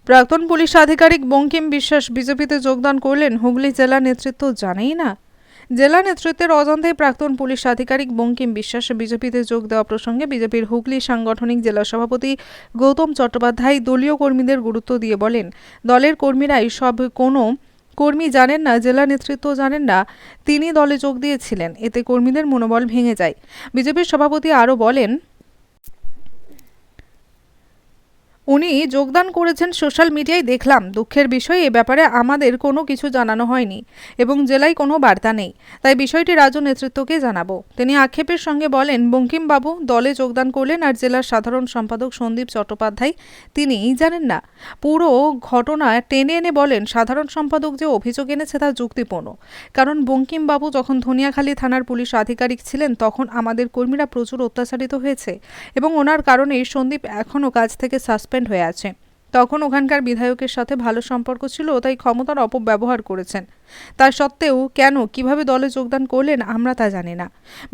প্রাক্তন পুলিশ আধিকারিক বঙ্কিম বিশ্বাস বিজেপিতে যোগদান করলেন, হুগলি জেলা নেতৃত্ব জানেই না। জেলা নেতৃত্বের অজান্তে প্রাক্তন পুলিশ আধিকারিক বঙ্কিম বিশ্বাস বিজেপিতে যোগ দেওয়া প্রসঙ্গে বিজেপির হুগলি সাংগঠনিক জেলা সভাপতি গৌতম চট্টোপাধ্যায় দলীয় কর্মীদের গুরুত্ব দিয়ে বলেন, দলের কর্মীরাই সব, কোনো কর্মী জানেন না, জেলা নেতৃত্ব জানেন না তিনি দলে যোগ দিয়েছিলেন। এতে কর্মীদের মনোবল ভেঙে যায়। বিজেপির সভাপতি আরও বলেন, উনি যোগদান করেছেন সোশ্যাল মিডিয়ায় দেখলাম। দুঃখের বিষয়, এ ব্যাপারে আমাদের কোনো কিছু জানানো হয়নি এবং জেলায় কোনো বার্তা নেই, তাই বিষয়টি রাজ্য নেতৃত্বকে জানাবো। তিনি আক্ষেপের সঙ্গে বলেন, বঙ্কিমবাবু দলে যোগদান করলেন আর জেলার সাধারণ সম্পাদক সন্দীপ চট্টোপাধ্যায় তিনিই জানেন না। পুরো ঘটনা টেনে এনে বলেন, সাধারণ সম্পাদক যে অভিযোগ এনেছে তা যুক্তিপূর্ণ, কারণ বঙ্কিমবাবু যখন ধনিয়াখালী থানার পুলিশ আধিকারিক ছিলেন তখন আমাদের কর্মীরা প্রচুর অত্যাচারিত হয়েছে এবং ওনার কারণেই সন্দীপ এখনও কাজ থেকে সাসপেন্ড হয়ে আছে। তখন ওখানকার বিধায়কের সাথে ভালো সম্পর্ক ছিল, তাই ক্ষমতার অপব্যবহার করেছেন। তা সত্ত্বেও কেন, কিভাবে দলে যোগদান করলেন আমরা তা জানি না।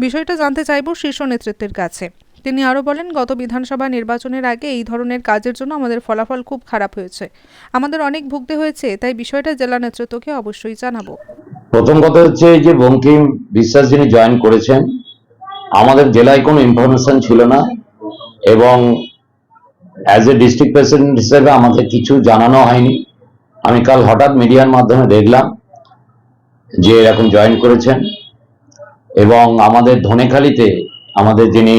বিষয়টা জানতে চাইব শীর্ষ নেতৃত্বের কাছে। তিনি আরও বলেন, গত বিধানসভা নির্বাচনের আগে এই ধরনের কাজের জন্য আমাদের ফলাফল খুব খারাপ হয়েছে, আমাদের অনেক ভুগতে হয়েছে, তাই বিষয়টা জেলা নেতৃত্বকে অবশ্যই জানাবো। প্রথম কথা হচ্ছে যে বঙ্কিম বিশ্বাস যিনি জয়েন করেছেন, আমাদের জেলায় কোনো ইনফরমেশন ছিল না এবং অ্যাজ এ ডিস্ট্রিক্ট প্রেসিডেন্ট হিসেবে আমাকে কিছু জানানো হয়নি। আমি কাল হঠাৎ মিডিয়ার মাধ্যমে দেখলাম যে এরকম জয়েন করেছেন এবং আমাদের ধনেখালিতে আমাদের যিনি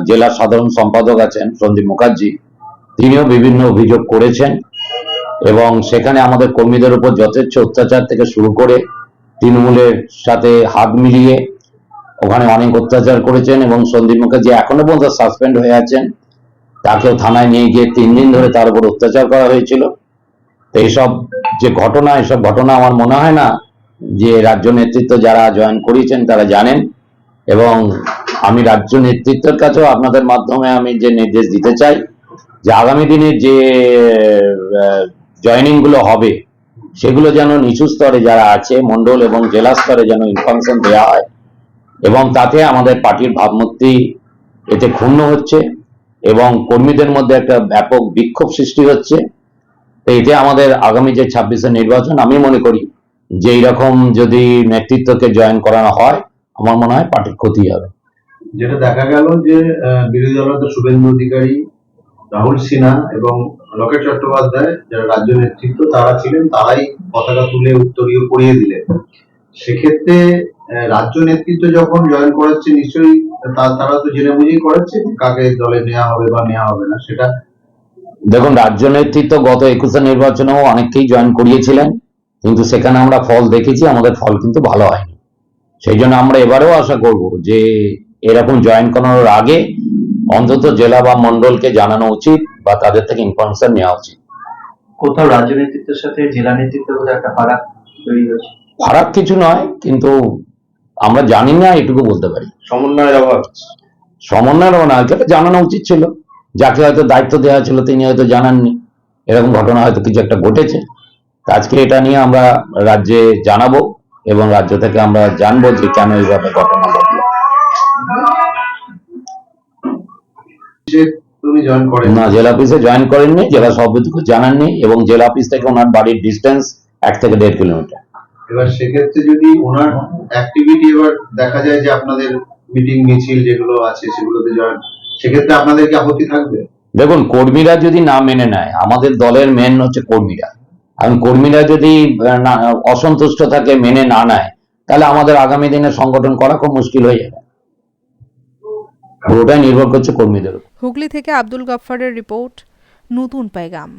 জেলা সাধারণ সম্পাদক আছেন সন্দীপ মুখার্জি, তিনিও বিভিন্ন অভিযোগ করেছেন এবং সেখানে আমাদের কর্মীদের উপর যথেচ্ছ অত্যাচার থেকে শুরু করে তৃণমূলের সাথে হাত মিলিয়ে ওখানে অনেক অত্যাচার করেছেন এবং সন্দীপ মুখার্জি এখনো পর্যন্ত সাসপেন্ড হয়ে আছেন। তাকেও থানায় নিয়ে গিয়ে 3 দিন ধরে তার উপর অত্যাচার করা হয়েছিল। তো এইসব যে ঘটনা, এসব ঘটনা আমার মনে হয় না যে রাজ্য নেতৃত্ব যারা জয়েন করিয়েছেন তারা জানেন, এবং আমি রাজ্য নেতৃত্বের কাছেও আপনাদের মাধ্যমে আমি যে নির্দেশ দিতে চাই যে আগামী দিনে যে জয়েনিং গুলো হবে সেগুলো যেন নিচু স্তরে যারা আছে মন্ডল এবং জেলা স্তরে যেন ইনফরমেশন দেওয়া হয়, এবং তাতে আমাদের পার্টির ভাবমূর্তি এতে ক্ষুণ্ণ হচ্ছে এবং কর্মীদের মধ্যে একটা ব্যাপক বিক্ষোভ সৃষ্টি হচ্ছে। তো এতে আমাদের আগামী যে 26-এর নির্বাচন, আমি মনে করি যে এইরকম যদি নেতৃত্বকে জয়েন করানো হয় আমার মনে হয় পার্টির ক্ষতি হবে। যেটা দেখা গেল যে বিরোধী দলনেতা শুভেন্দু অধিকারী, রাহুল সিনহা এবং লকেট চট্টোপাধ্যায় যারা রাজ্য নেতৃত্ব তারা ছিলেন, তারাই পতাকা তুলে উত্তরীয় পরিয়ে দিলেন। সেক্ষেত্রে রাজ্য নেতৃত্ব যখন জয়েন করাচ্ছে নিশ্চয়ই তারা তো জেনে বুঝেই করাচ্ছে কাকে দলে নেওয়া হবে বা নেওয়া হবে না। সেটা দেখুন, রাজ্য নেতৃত্ব গত 21-এর নির্বাচনেও অনেককেই জয়েন করিয়েছিলেন, কিন্তু সেখানে আমরা ফল দেখেছি, আমাদের ফল কিন্তু ভালো হয়নি। সেই জন্য আমরা এবারেও আশা করব যে এরকম জয়েন করানোর আগে অন্তত জেলা বা মন্ডলকে জানানো উচিত বা তাদের থেকে ইনফরমেশন নেওয়া উচিত। কোথাও রাজ্য নেতৃত্বের সাথে জেলা নেতৃত্বের মধ্যে একটা ফারাক তৈরি হয়েছে। ফারাক কিছু নয়, কিন্তু আমরা জানি না এটুকু বলতে পারি। সমন্বয়ের অভাব। সমন্বয়ের না, এটা জানানো উচিত ছিল। যাকে হয়তো দায়িত্ব দেওয়া ছিল তিনি হয়তো জানাননি, এরকম ঘটনা হয়তো কিছু একটা ঘটেছে। আজকে এটা নিয়ে আমরা রাজ্যে জানাবো এবং রাজ্য থেকে আমরা জানবো যে কেন এইভাবে ঘটনা ঘটলো। না, জেলা অফিসে জয়েন করেননি, জেলা সভাপতিকে জানাননি এবং জেলা অফিস থেকে ওনার বাড়ির ডিস্টেন্স 1 থেকে 1.5 কিলোমিটার। এবার সেক্ষেত্রে যদি ওনার অ্যাক্টিভিটি এবার দেখা যায় যে আপনাদের মিটিং মিছিল যেগুলো আছে সেগুলোতে জয়েন, সেক্ষেত্রে আপনাদের কি আপত্তি থাকবে? দেখুন, কর্মীরা যদি না মেনে নেয়, আমাদের দলের মেন হচ্ছে কর্মীরা, এবং কর্মীরা যদি অসন্তুষ্ট থাকে, মেনে না নেয়, তাহলে আমাদের আগামী দিনে সংগঠন করা খুব মুশকিল হয়ে যাবে। পুরোটাই নির্ভর করছে কর্মীদের উপর। হুগলি থেকে আব্দুল গাফফারের রিপোর্ট, নতুন পেগাম।